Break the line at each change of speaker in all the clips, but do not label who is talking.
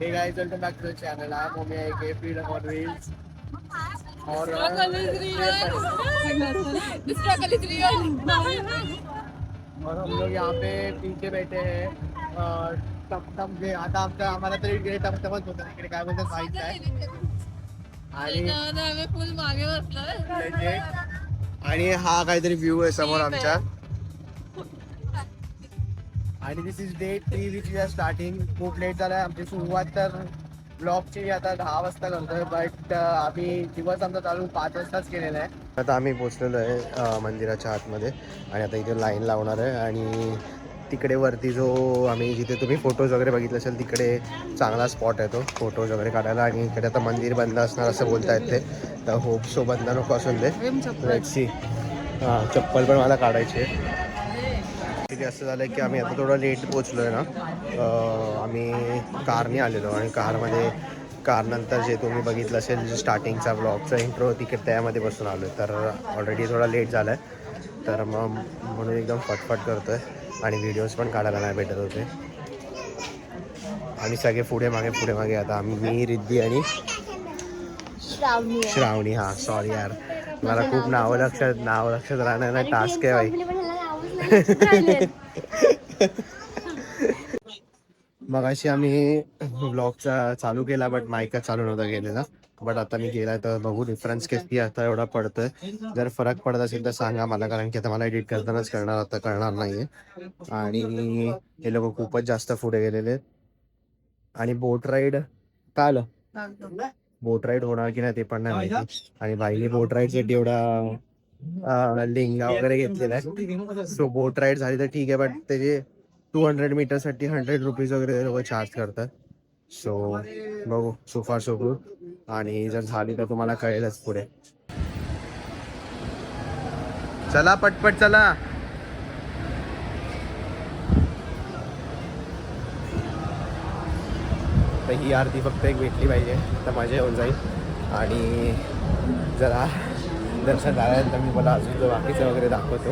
Hey guys, welcome back to the channel. I'm Omi AK Freedom on Wheels. और और हम लोग यहाँ पे पीछे बैठे हैं टमटम के आता आमचा आम्हाला तरी इकडे टमटमच होतं इकडे काय बोलतात माहित नाही आणि
फुल मागे बसलोय
आणि हा काहीतरी व्ह्यू आहे समोर आमच्या आणि this is day 3 which we are starting. खूप लेट झालाय आमची सुरुवात तर ब्लॉगची आता 10 वाजता करतोय बट आम्ही दिवस आमचा चालू 5 वाजताच केलेला आहे. आता आम्ही पोचलेलो आहे मंदिराच्या आतमध्ये आणि आता इथे लाईन लावणार आहे आणि तिकडे वरती जो आम्ही जिथे तुम्ही फोटोज वगैरे बघितले असेल तिकडे चांगला स्पॉट आहे तो फोटोज वगैरे काढायला. आणि इकडे आता मंदिर बंद असणार असं बोलतायत ते, तर होप सो बंद नको असून दे. Let's see. हां, चप्पल पण मला काढायची आहे. तिथे असं झालं की आम्ही आता थोडं लेट पोचलो आहे ना. आम्ही कारने आलेलो आणि कारनंतर जे तुम्ही बघितलं असेल जे स्टार्टिंगचा ब्लॉगचा इंट्रो तिकडे त्यामध्ये बसून आलो आहे. तर ऑलरेडी थोडा लेट झाला आहे तर मग म्हणून एकदम फटफट करतो आहे आणि व्हिडिओज पण काढायला नाही भेटत होते. आणि सगळे पुढे मागे आता मी रिद्धी आणि श्रावणी. हां सॉरी यार, मला खूप नाव लक्षात राहणार नाही, टास्क आहे बाई. मग अशी आम्ही ब्लॉगचा चालू केला बट माईकच चालू नव्हता गेलेला. बट आता मी गेला तर बघू डिफरन्स किती आता एवढा पडतोय. जर फरक पडत असेल तर सांगा मला, कारण की आता मला एडिट करतानाच कळणार नाहीये. आणि हे लोक खूपच जास्त पुढे गेलेले आहेत. आणि बोट राईड का आलं, बोट राईड होणार की नाही ते पण नाही माहिती. आणि बाईने बोट राईडसाठी एवढा लेंगा वगैरे घेतलेला आहे. सो बोट राईड झाली तर ठीक आहे बट त्याचे 200 मीटरसाठी 100 रुपीज वगैरे लोक चार्ज करतात. सो बघू, सो फार सो गुड. आणि जर झाली तर तुम्हाला कळेलच पुढे. चला पटपट चला. तर ही आरती फक्त एक भेटली पाहिजे तर मजा येऊन जाईल. आणि जरा दर्शन झाल्यानंतर मी मला अजून बाकीचं वगैरे दाखवतो.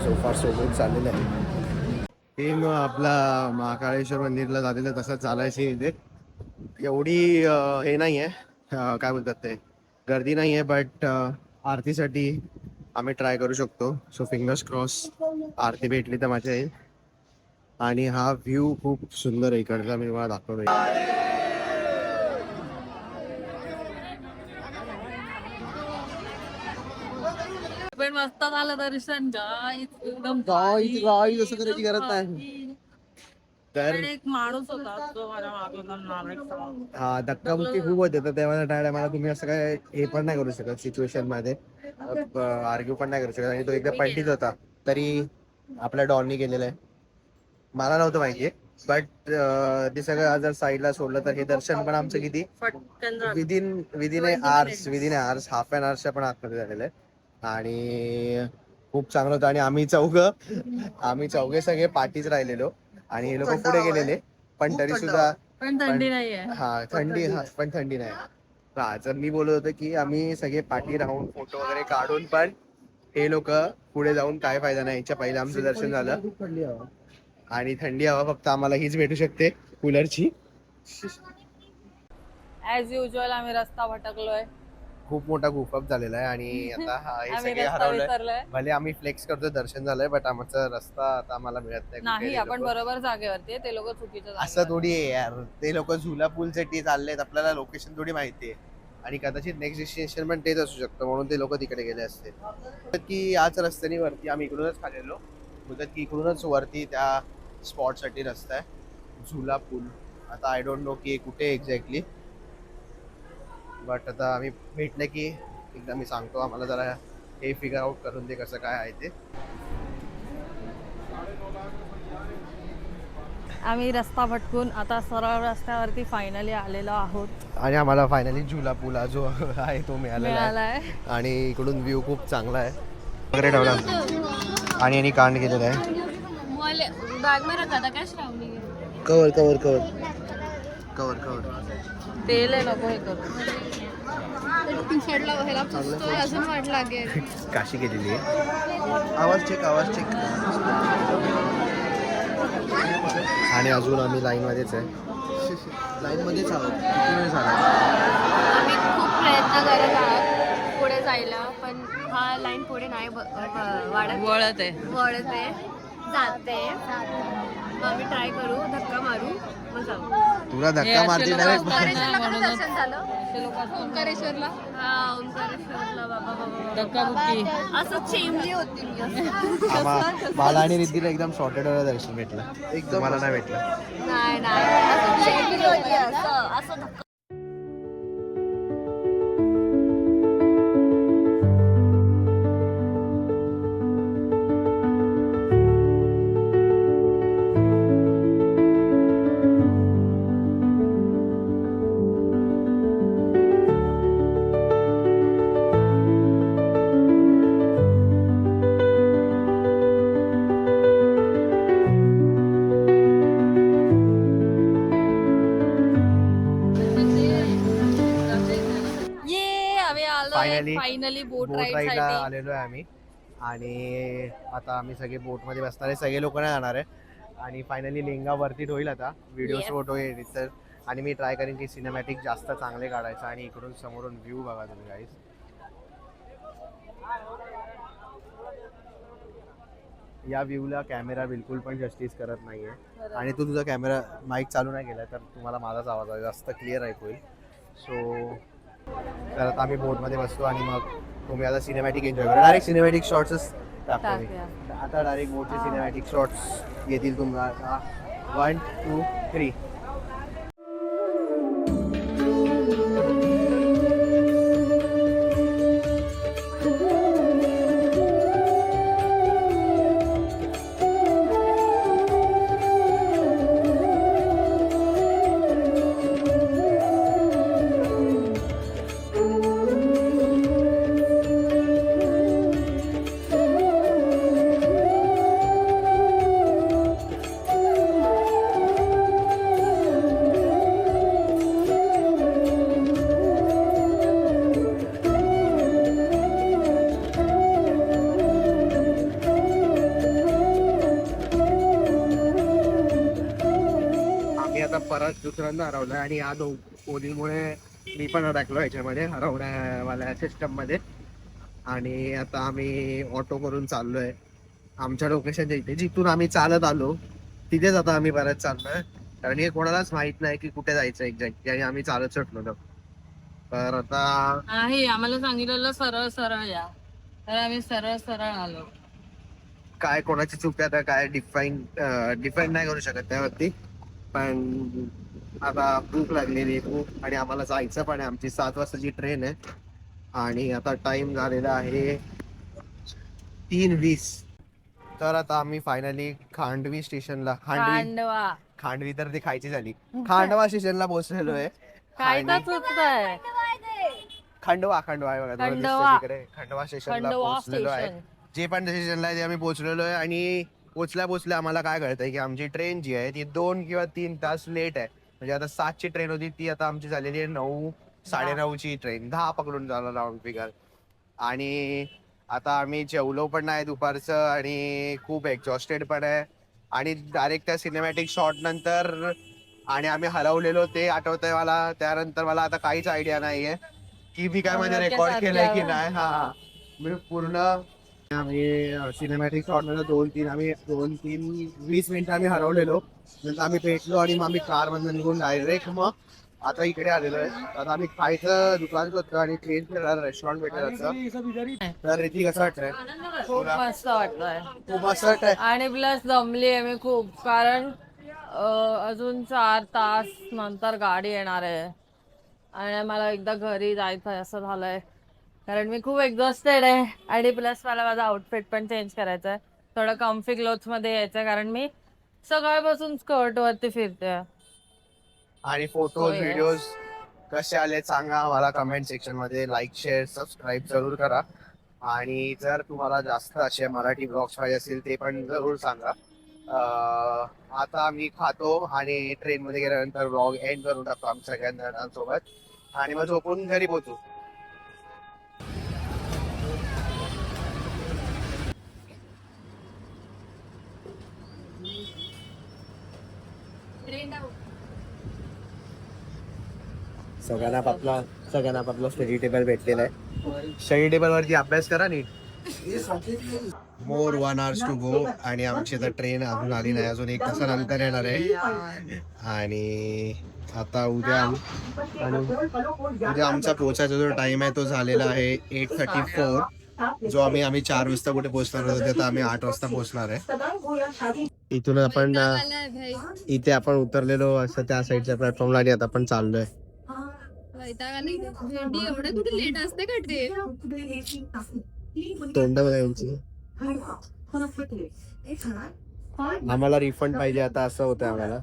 सो फार सो गुड चाललेलं आहे. ते मग आपला महाकाळेश्वर मंदिरला झालेलं तसंच चालायचं इथे. एवढी हे नाही आहे, काय बोलतात ते, गर्दी नाही आहे बट आरतीसाठी आम्ही ट्राय करू शकतो. सो फिंगर्स क्रॉस आरती भेटली तर मजा येईल. आणि हा व्ह्यू खूप सुंदर आहे इकडचा, मी तुम्हाला दाखवतो.
पण मस्त झालं दर्शन एकदम
असं करायची गरज नाही. तर
एक माणूस होता जो मला
हा धक्काबुक्की खूप होते तर तेव्हा मला तुम्ही असं काय हे पण नाही करू शकत सिच्युएशन मध्ये आर्ग्यू पण नाही करू शकत. आणि तो एकदम पंडित होता तरी आपल्या डॉननी केलेलं आहे. मला नव्हतं माहितीये बट ते सगळं जर साईडला सोडलं तर हे दर्शन पण आमचं किती विदिन आवर्स हाफ अन आवर्सच्या पण आतमध्ये झालेलं आहे. आणि खूप चांगलं होतं. आणि आम्ही चौघे सगळे पाठीच राहिलेलो आणि हे लोक पुढे गेलेले पण तरी सुद्धा
थंडी नाहीये.
पण थंडी नाही. हा, जर मी बोलत होतो की आम्ही सगळे पाठी राहून फोटो वगैरे काढून पण हे लोक पुढे जाऊन काय फायदा नाही. याच्या पहिले आमचं दर्शन झालं आणि थंडी हवा फक्त आम्हाला हीच भेटू शकते, कूलरची.
ऍज युजल आम्ही रस्ता भटकलोय.
खूप मोठा गुफअप झालेला आहे आणि आता हे
आम्ही
सगळे
रस्ता
हरवलंय.
विसरलोय.
भले आम्ही फ्लेक्स करतोय दर्शन झालंय बट आमचा रस्ता आता आम्हाला मिळत
नाही, आपण बरोबर जागेवरती आहे, ते लोक चुकीचं
असं थोडी आहे यार. ते लोक झुला पूल साठी चाललेत, आपल्याला लोकेशन थोडी माहिती आहे. आणि कदाचित नेक्स्ट डेस्टिनेशन पण तेच असू शकतं म्हणून ते लोक तिकडे गेले असते. की याच रस्त्याने वरती आम्ही इकडूनच खालेलो बोलतात की इकडूनच वरती त्या स्पॉट साठी रस्ता आहे झुला पूल. आता आय डोंट नो की कुठे एक्झॅक्टली बट आता आम्ही भेटले की एकदा मी सांगतो. आम्हाला जरा हे फिगर आउट करून दे कसं काय आहे ते.
आम्ही रस्ता भटकून आता सरळ रस्त्यावरती फायनली आलेलो आहोत.
आणि आम्हाला फायनली झुला पूल जो आहे तो मिळालेला आहे. आणि इकडून व्ह्यू खूप चांगला आहे वगैरे ठेवला आणि यांनी कांड केलेलं आहे. Cover cover cover cover cover
तेल आहे नको हे करू.
काशी केलेली आहे. आवाज चेक. आणि अजून आम्ही लाईन मध्येच आहे. लाईन मध्येच आहोत. किती वेळ झाला?
आम्ही खूप प्रयत्न करत आहोत पुढे जायला, पण हा लाईन पुढे नाही वाढत,
वळत आहे.
वळत आहे, जाते. मग आम्ही ट्राय करू, धक्का मारू, मग जाऊ.
तुला
हे
धक्का
असे
मारती
लोकं
डायरेक्ट.
असतात.
ओंकारेश्वरला कसं
म्हणूनच.
दर्शन झालं?
ओंकारेश्वरला
हा, ओंकारेश्वरला बाबा
धक्काबुक्की.
असं चेंबली होती मी असं.
मला आणि रिद्धीला एकदम शॉर्टेड वाला दर्शन भेटलं. एकदम मला नाही भेटलं.
नाही असं चेंबली होती, असं धक्का.
आम्ही आलोय फायनली बोट
बोट
राईड
राईडला
साठी.
आलेलो आहे आम्ही. आणि आता आम्ही सगळे बोट मध्ये बसणार आहे. सगळे लोक नाही जाणार आहे. आणि फायनली लेंगा वरती होईल आता. Video
Yes.
फोटो एडिट तर. आणि मी ट्राय करेन की सिनेमॅटिक जास्त चांगले काढायचं. आणि इकडून समोरून व्ह्यू बघा तुम्ही गाईस. या व्ह्यूला कॅमेरा बिलकुल पण जस्टिस करत नाहीये. आणि तू तुझा कॅमेरा माईक चालू नाही केला तर तुम्हाला माझाच आवाज जास्त क्लिअर ऐकू येईल. सो तर आता आम्ही बोटमध्ये बसतो आणि मग तुम्ही आता सिनेमॅटिक एन्जॉय करा. डायरेक्ट सिनेमॅटिक शॉर्ट्सच टाकतो मी. आता डायरेक्ट बोटचे सिनेमॅटिक शॉर्ट्स येतील तुम्हाला. 1 2 3. आता परत दुसऱ्यांदा हरवलं आणि या कोणीमुळे मी पण अडकलो याच्यामध्ये हरवण्यावाल्या सिस्टम मध्ये. आणि आता आम्ही ऑटो करून चाललोय आमच्या लोकेशनच्या इथे, जिथून आम्ही चालत आलो तिथेच आता आम्ही परत चाललोय. कारण हे कोणालाच माहित नाही की कुठे जायचं एक्झॅक्टली. आणि आम्ही चालत सुटलो. तर आता
आहे आम्हाला सांगितलेलं सरळ सरळ या, तर आम्ही सरळ सरळ आलो.
काय कोणाची चूक आहे आता काय डिफाईन नाही करू शकत त्यावरती. पण आता भूक लागलेली खूप आणि आम्हाला जायचं पण आहे. आमची 7 वाजताची ट्रेन आहे. आणि आता टाइम झालेला आहे 3:20. तर आता आम्ही फायनली खांडवी स्टेशनला खांडवी तर ती खायची झाली. खांडवा स्टेशनला पोहोचलेलो आहे.
काय तर चुकतंय.
खंडवा आहे बघा.
खंडवा.
खंडवा स्टेशनला पोहोचलेलो आहे. जे पण स्टेशनला आहे ते आम्ही पोहोचलेलो आहे. आणि पोचल्या आम्हाला काय कळतंय की आमची ट्रेन जी आहे ती 2 किंवा 3 तास लेट आहे. म्हणजे आता 7ची ट्रेन होती ती आता आमची झालेली आहे 9 9:30ची ट्रेन. 10 पकडून झाला राऊंड फिगर. आणि आता आम्ही जेवलो पण नाही दुपारचं आणि खूप एक्झॉस्टेड पण आहे. आणि डायरेक्ट त्या सिनेमॅटिक शॉट नंतर आणि आम्ही हरवलेलो ते आठवतंय मला. त्यानंतर मला आता काहीच आयडिया नाहीये की मी काय मध्ये रेकॉर्ड केलंय की नाही. हा मी पूर्ण आम्ही सिनेमॅटिक शॉट मध्ये 2-3-20 मिनिटं आम्ही हरवलेलो. नंतर आम्ही भेटलो आणि मग आम्ही कार मधून निघून डायरेक्ट मग आता इकडे आलेलो आहे. आता आम्ही खायचं दुकान होतं आणि ट्रेन रेस्टॉरंट भेटलं. तर ऋतिक कसं वाटतंय?
खूप मस्त वाटतंय.
खूप मस्त वाटतंय.
आणि प्लस दमली आहे मी खूप. कारण अजून 4 तास नंतर गाडी येणार आहे आणि मला एकदा घरी जायचं आहे असं झालंय. कारण मी खूप एक्झॉस्टेड आहे. आणि प्लस मला माझा आउटफिट पण चेंज करायचा आहे. थोडं कम्फी क्लोथ मध्ये यायचं कारण मी सकाळपासून स्कर्ट वरती फिरते.
आणि फोटोज व्हिडिओज कसे आले सांगा मला कमेंट सेक्शन मध्ये. लाईक शेअर सबस्क्राईब जरूर करा. आणि जर तुम्हाला जास्त असे मराठी ब्लॉग्स पाहिजे असतील ते पण जरूर सांगा. आता आम्ही खातो आणि ट्रेन मध्ये गेल्यानंतर ब्लॉग एंड करून टाकतो आमच्या सगळ्यांना सोबत. आणि मग झोपून घरी पोहोचू. सगळ्यांना आपला स्टडी टेबल भेटलेला आहे. स्टडी टेबल वरती अभ्यास करा नीट. मोर 1 hours टू गो आणि आमची तर ट्रेन अजून आली नाही. अजून 1 तासानंतर येणार आहे. आणि आता उद्या आमचा पोहोचायचा जो टाइम आहे तो झालेला आहे 8:34. जो आम्ही 4 वाजता कुठे पोहोचणार होतो तिथे आम्ही 8 वाजता पोहोचणार आहे. इथून आपण इथे आपण उतरलेलो असं त्या साईडच्या प्लॅटफॉर्मला आणि आता आपण चाललोय.
एवढं कुठे लेट असते का ट्रेन?
तोंड बघा यांची. आम्हाला रिफंड पाहिजे आता असं होतं आम्हाला.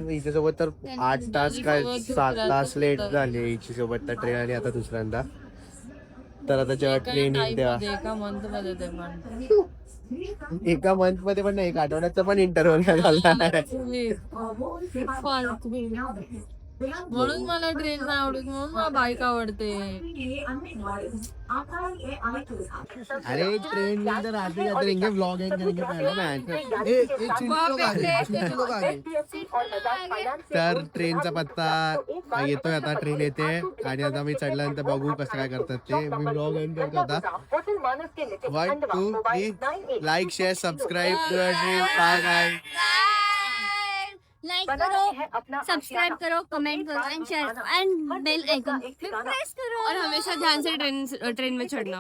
हिच्यासोबत तर 8 तास काय 7 तास लेट झाले हिच्यासोबत तर ट्रेन आणि आता दुसऱ्यांदा. तर आता जेव्हा ट्रेन येईल तेव्हा एका मंथ मध्ये पण नाही 1 आठवड्याचा पण इंटरव्हल झाला.
म्हणून मला ट्रेन नाही आवडत, म्हणून मला बाईक आवडते.
अरे ट्रेन में अंदर आते जाते रहेंगे, व्लॉग एंड करेंगे पहले तर ट्रेनचा पत्ता येतोय. आता ट्रेन येते आणि आता मी चढल्यानंतर बघू कसं काय करतात ते. मी व्लॉग एंड करतो आता. 1 2 3 like share subscribe. Bye.
Like करो, सब्सक्राइब करो, कमेंट करो एंड शेयर करो एंड बेल आइकन प्रेस करो और हमेशा ध्यान से ट्रेन में चढ़ना.